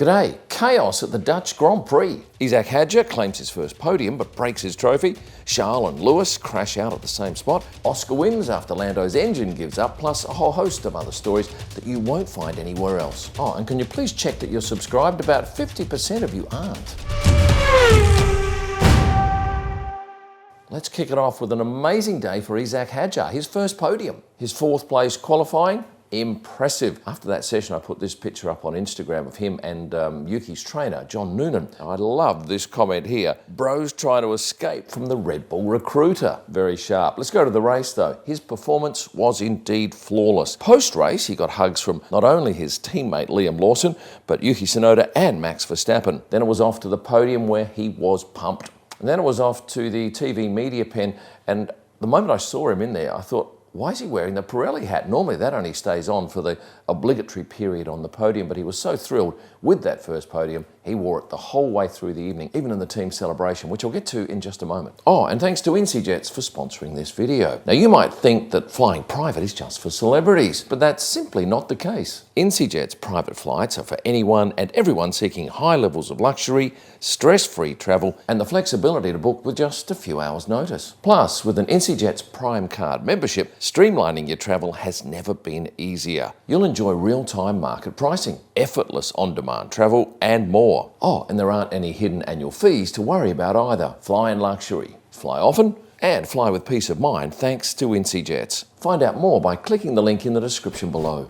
G'day, chaos at the Dutch Grand Prix. Isack Hadjar claims his first podium but breaks his trophy. Charles and Lewis crash out at the same spot. Oscar wins after Lando's engine gives up, plus a whole host of other stories that you won't find anywhere else. Oh, and can you please check that you're subscribed? About 50% of you aren't. Let's kick it off with an amazing day for Isack Hadjar, his first podium. His fourth place qualifying. Impressive. After that session, I put this picture up on Instagram of him and Yuki's trainer, John Noonan. I love this comment here. Bro's trying to escape from the Red Bull recruiter. Very sharp. Let's go to the race though. His performance was indeed flawless. Post-race, he got hugs from not only his teammate Liam Lawson, but Yuki Tsunoda and Max Verstappen. Then it was off to the podium where he was pumped. And then it was off to the TV media pen, and the moment I saw him in there, I thought, why is he wearing the Pirelli hat? Normally that only stays on for the obligatory period on the podium, but he was so thrilled with that first podium, he wore it the whole way through the evening, even in the team celebration, which I'll get to in just a moment. Oh, and thanks to IncyJets for sponsoring this video. Now you might think that flying private is just for celebrities, but that's simply not the case. IncyJets private flights are for anyone and everyone seeking high levels of luxury, stress-free travel, and the flexibility to book with just a few hours' notice. Plus, with an IncyJets Prime Card membership, streamlining your travel has never been easier. You'll enjoy real-time market pricing, effortless on-demand travel, and more. Oh, and there aren't any hidden annual fees to worry about either. Fly in luxury, fly often, and fly with peace of mind thanks to IncyJets. Find out more by clicking the link in the description below.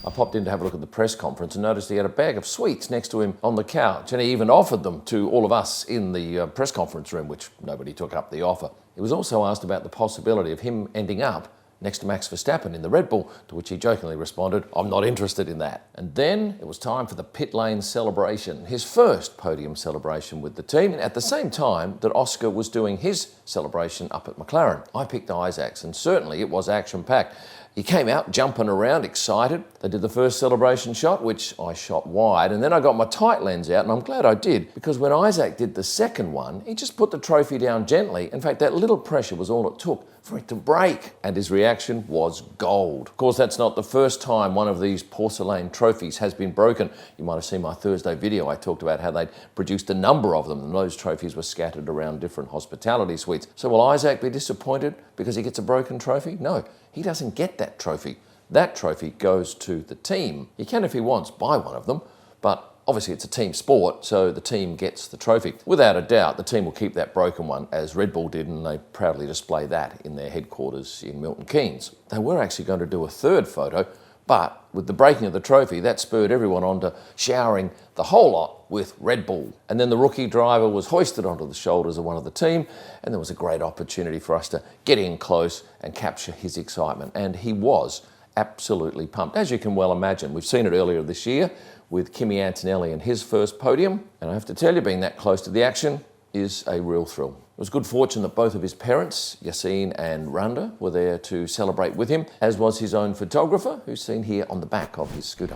I popped in to have a look at the press conference and noticed he had a bag of sweets next to him on the couch, and he even offered them to all of us in the press conference room, which nobody took up the offer. He was also asked about the possibility of him ending up next to Max Verstappen in the Red Bull, to which he jokingly responded, "I'm not interested in that." And then it was time for the pit lane celebration, his first podium celebration with the team, at the same time that Oscar was doing his celebration up at McLaren. I picked Isack's, and certainly it was action-packed. He came out jumping around, excited. They did the first celebration shot, which I shot wide, and then I got my tight lens out, and I'm glad I did, because when Isack did the second one, he just put the trophy down gently. In fact, that little pressure was all it took for it to break, and his reaction was gold. Of course, that's not the first time one of these porcelain trophies has been broken. You might have seen my Thursday video. I talked about how they'd produced a number of them, and those trophies were scattered around different hospitality suites. So will Isack be disappointed because he gets a broken trophy? No, he doesn't get that trophy. That trophy goes to the team. He can, if he wants, buy one of them, but obviously it's a team sport, so the team gets the trophy. Without a doubt, the team will keep that broken one, as Red Bull did, and they proudly display that in their headquarters in Milton Keynes. They were actually going to do a third photo, but with the breaking of the trophy, that spurred everyone on to showering the whole lot with Red Bull. And then the rookie driver was hoisted onto the shoulders of one of the team, and there was a great opportunity for us to get in close and capture his excitement. And he was absolutely pumped, as you can well imagine. We've seen it earlier this year with Kimi Antonelli and his first podium. And I have to tell you, being that close to the action is a real thrill. It was good fortune that both of his parents, Yassine and Randa, were there to celebrate with him, as was his own photographer, who's seen here on the back of his scooter.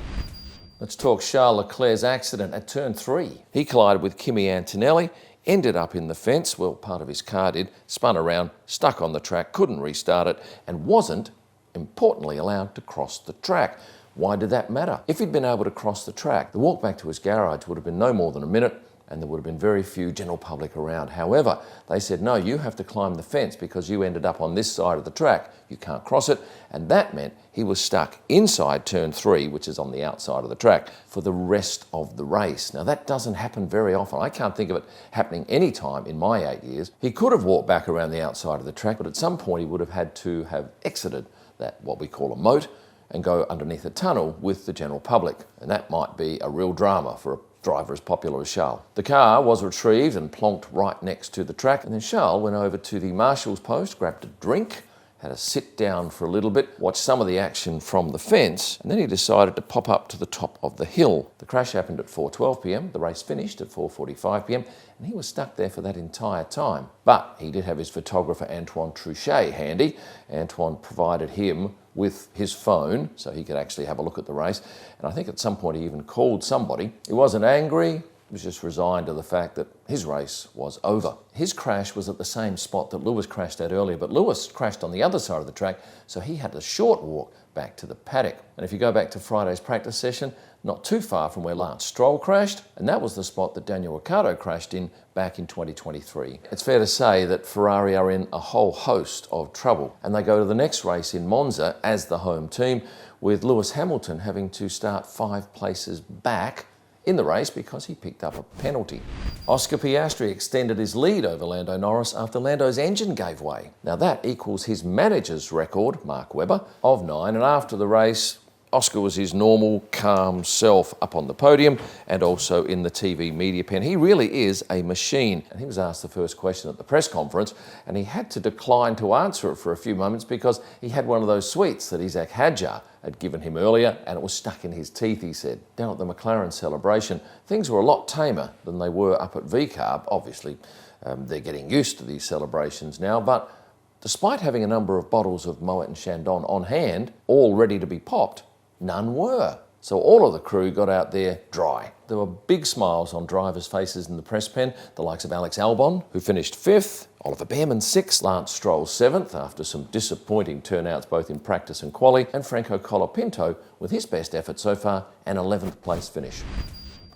Let's talk Charles Leclerc's accident at turn 3. He collided with Kimi Antonelli, ended up in the fence, well, part of his car did, spun around, stuck on the track, couldn't restart it, and wasn't, importantly, allowed to cross the track. Why did that matter? If he'd been able to cross the track, the walk back to his garage would have been no more than a minute, and there would have been very few general public around. However, they said, no, you have to climb the fence because you ended up on this side of the track. You can't cross it. And that meant he was stuck inside turn 3, which is on the outside of the track, for the rest of the race. Now, that doesn't happen very often. I can't think of it happening any time in my 8 years. He could have walked back around the outside of the track, but at some point he would have had to have exited that, what we call a moat, and go underneath a tunnel with the general public. And that might be a real drama for a driver as popular as Charles. The car was retrieved and plonked right next to the track, and then Charles went over to the marshal's post, grabbed a drink, had a sit down for a little bit, watched some of the action from the fence, and then he decided to pop up to the top of the hill. The crash happened at 4:12 p.m, the race finished at 4:45 p.m, and he was stuck there for that entire time. But he did have his photographer Antoine Truchet handy. Antoine provided him with his phone so he could actually have a look at the race, and I think at some point he even called somebody. He wasn't angry, was just resigned to the fact that his race was over. His crash was at the same spot that Lewis crashed at earlier, but Lewis crashed on the other side of the track, so he had a short walk back to the paddock. And if you go back to Friday's practice session, not too far from where Lance Stroll crashed, and that was the spot that Daniel Ricciardo crashed in back in 2023. It's fair to say that Ferrari are in a whole host of trouble, and they go to the next race in Monza as the home team, with Lewis Hamilton having to start 5 places back in the race because he picked up a penalty. Oscar Piastri extended his lead over Lando Norris after Lando's engine gave way. Now that equals his manager's record, Mark Webber, of 9, and after the race, Oscar was his normal, calm self up on the podium and also in the TV media pen. He really is a machine. And he was asked the first question at the press conference, and he had to decline to answer it for a few moments because he had one of those sweets that Isack Hadjar had given him earlier, and it was stuck in his teeth, he said. Down at the McLaren celebration, things were a lot tamer than they were up at VCARB. Obviously, they're getting used to these celebrations now, but despite having a number of bottles of Moet and Chandon on hand, all ready to be popped, none were. So all of the crew got out there dry. There were big smiles on drivers' faces in the press pen, the likes of Alex Albon, who finished 5th, Oliver Behrman 6th, Lance Stroll 7th after some disappointing turnouts both in practice and quali, and Franco Colapinto with his best effort so far, an 11th place finish.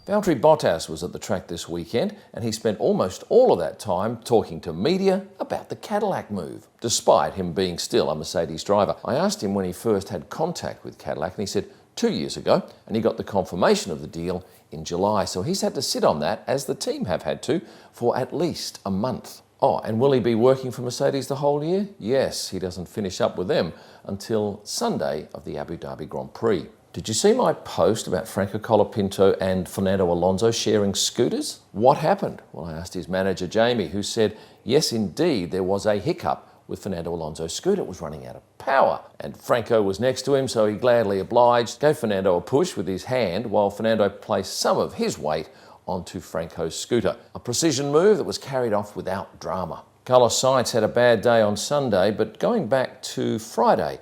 Valtteri Bottas was at the track this weekend, and he spent almost all of that time talking to media about the Cadillac move, despite him being still a Mercedes driver. I asked him when he first had contact with Cadillac, and he said 2 years ago, and he got the confirmation of the deal in July. So he's had to sit on that, as the team have had to, for at least a month. Oh, and will he be working for Mercedes the whole year? Yes, he doesn't finish up with them until Sunday of the Abu Dhabi Grand Prix. Did you see my post about Franco Colapinto and Fernando Alonso sharing scooters? What happened? Well, I asked his manager, Jamie, who said, yes, indeed, there was a hiccup with Fernando Alonso's scooter. It was running out of power. And Franco was next to him, so he gladly obliged, gave Fernando a push with his hand while Fernando placed some of his weight onto Franco's scooter. A precision move that was carried off without drama. Carlos Sainz had a bad day on Sunday, but going back to Friday,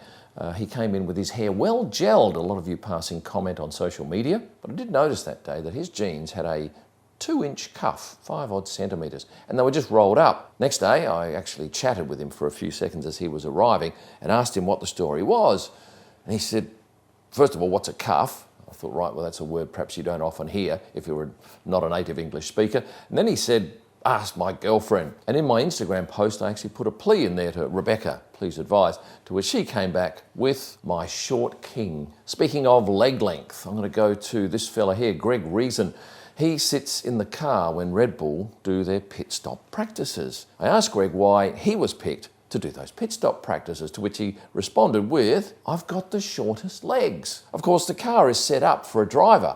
he came in with his hair well gelled, a lot of you passing comment on social media. But I did notice that day that his jeans had a 2-inch cuff, 5 odd centimetres, and they were just rolled up. Next day, I actually chatted with him for a few seconds as he was arriving and asked him what the story was. And he said, first of all, what's a cuff? I thought, right, well, that's a word perhaps you don't often hear if you're not a native English speaker. And then he said, ask my girlfriend. And in my Instagram post, I actually put a plea in there to Rebecca, please advise, to which she came back with my short king. Speaking of leg length, I'm going to go to this fella here, Greg Reason. He sits in the car when Red Bull do their pit stop practices. I asked Greg why he was picked to do those pit stop practices, to which he responded with, I've got the shortest legs. Of course, the car is set up for a driver.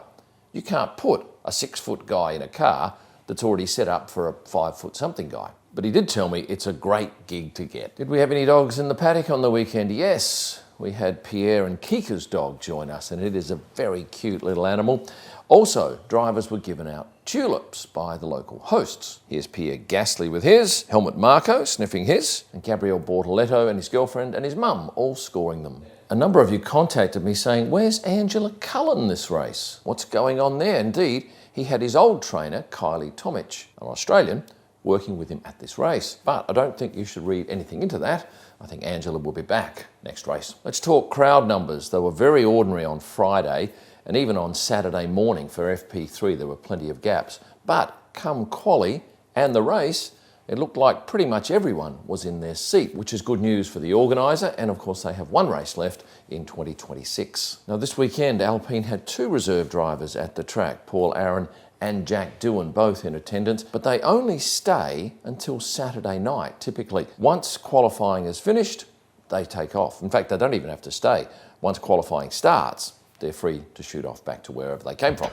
You can't put a 6-foot guy in a car that's already set up for a 5-foot-something guy. But he did tell me it's a great gig to get. Did we have any dogs in the paddock on the weekend? Yes, we had Pierre and Kika's dog join us, and it is a very cute little animal. Also, drivers were given out tulips by the local hosts. Here's Pierre Gasly with his, Helmut Marko sniffing his, and Gabriel Bortoletto and his girlfriend and his mum all scoring them. A number of you contacted me saying, where's Angela Cullen this race? What's going on there? Indeed, he had his old trainer, Kylie Tomic, an Australian, working with him at this race. But I don't think you should read anything into that. I think Angela will be back next race. Let's talk crowd numbers. They were very ordinary on Friday, and even on Saturday morning for FP3 there were plenty of gaps. But come quali and the race, it looked like pretty much everyone was in their seat, which is good news for the organiser, and of course they have one race left in 2026. Now this weekend Alpine had 2 reserve drivers at the track, Paul Aaron and Jack Doohan, both in attendance, but they only stay until Saturday night typically. Once qualifying is finished, they take off. In fact, they don't even have to stay. Once qualifying starts, they're free to shoot off back to wherever they came from.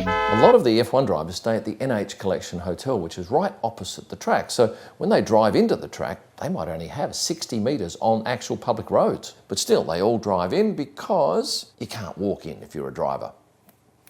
A lot of the F1 drivers stay at the NH Collection Hotel, which is right opposite the track. So when they drive into the track, they might only have 60 metres on actual public roads. But still, they all drive in because you can't walk in if you're a driver.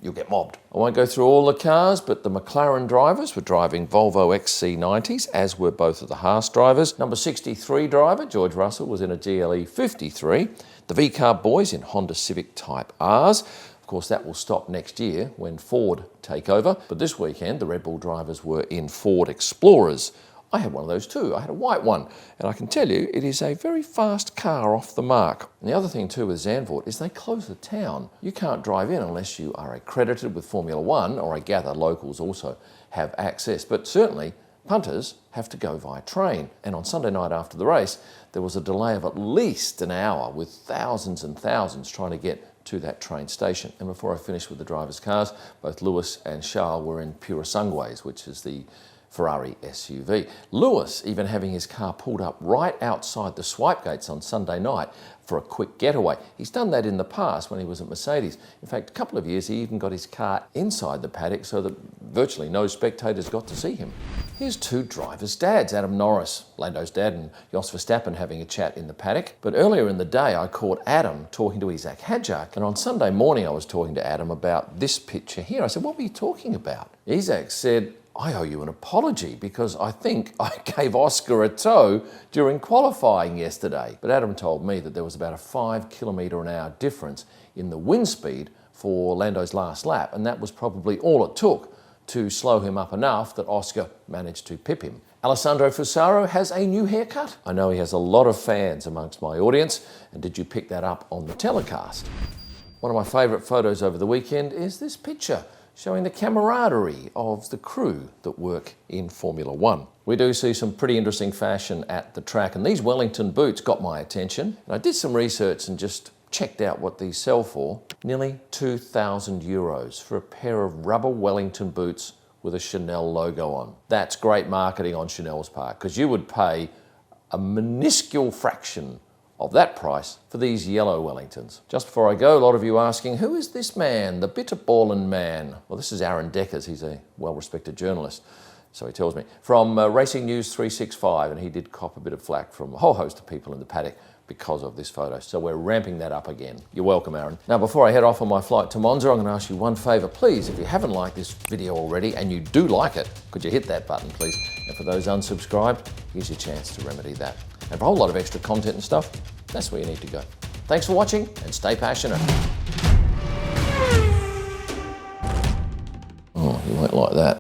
You'll get mobbed. I won't go through all the cars, but the McLaren drivers were driving Volvo XC90s, as were both of the Haas drivers. Number 63 driver, George Russell, was in a GLE 53. The VCARB boys in Honda Civic Type Rs. Of course, that will stop next year when Ford take over. But this weekend, the Red Bull drivers were in Ford Explorers. I had one of those too. I had a white one, and I can tell you it is a very fast car off the mark. And the other thing too with Zandvoort is they close the town. You can't drive in unless you are accredited with Formula One, or I gather locals also have access, but certainly punters have to go via train. And on Sunday night after the race, there was a delay of at least an hour with thousands and thousands trying to get to that train station. And before I finished with the drivers' cars, both Lewis and Charles were in Pura Sangues, which is the Ferrari SUV. Lewis even having his car pulled up right outside the swipe gates on Sunday night for a quick getaway. He's done that in the past when he was at Mercedes. In fact, a couple of years he even got his car inside the paddock so that virtually no spectators got to see him. Here's two drivers' dads, Adam Norris, Lando's dad, and Jos Verstappen having a chat in the paddock. But earlier in the day I caught Adam talking to Isack Hadjar, and on Sunday morning I was talking to Adam about this picture here. I said, "What were you talking about?" Isack said, "I owe you an apology because I think I gave Oscar a tow during qualifying yesterday." But Adam told me that there was about a 5 km/h difference in the wind speed for Lando's last lap, and that was probably all it took to slow him up enough that Oscar managed to pip him. Alessandro Fusaro has a new haircut. I know he has a lot of fans amongst my audience, and did you pick that up on the telecast? One of my favourite photos over the weekend is this picture showing the camaraderie of the crew that work in Formula One. We do see some pretty interesting fashion at the track, and these Wellington boots got my attention. And I did some research and just checked out what these sell for. Nearly €2,000 for a pair of rubber Wellington boots with a Chanel logo on. That's great marketing on Chanel's part, because you would pay a minuscule fraction of that price for these yellow Wellingtons. Just before I go, a lot of you asking, who is this man, the Bitterballen man? Well, this is Aaron Deckers. He's a well-respected journalist, so he tells me, from Racing News 365, and he did cop a bit of flack from a whole host of people in the paddock because of this photo. So we're ramping that up again. You're welcome, Aaron. Now, before I head off on my flight to Monza, I'm going to ask you one favour. Please, if you haven't liked this video already, and you do like it, could you hit that button, please? And for those unsubscribed, here's your chance to remedy that. And for a whole lot of extra content and stuff, that's where you need to go. Thanks for watching, and stay passionate. Oh, you won't like that.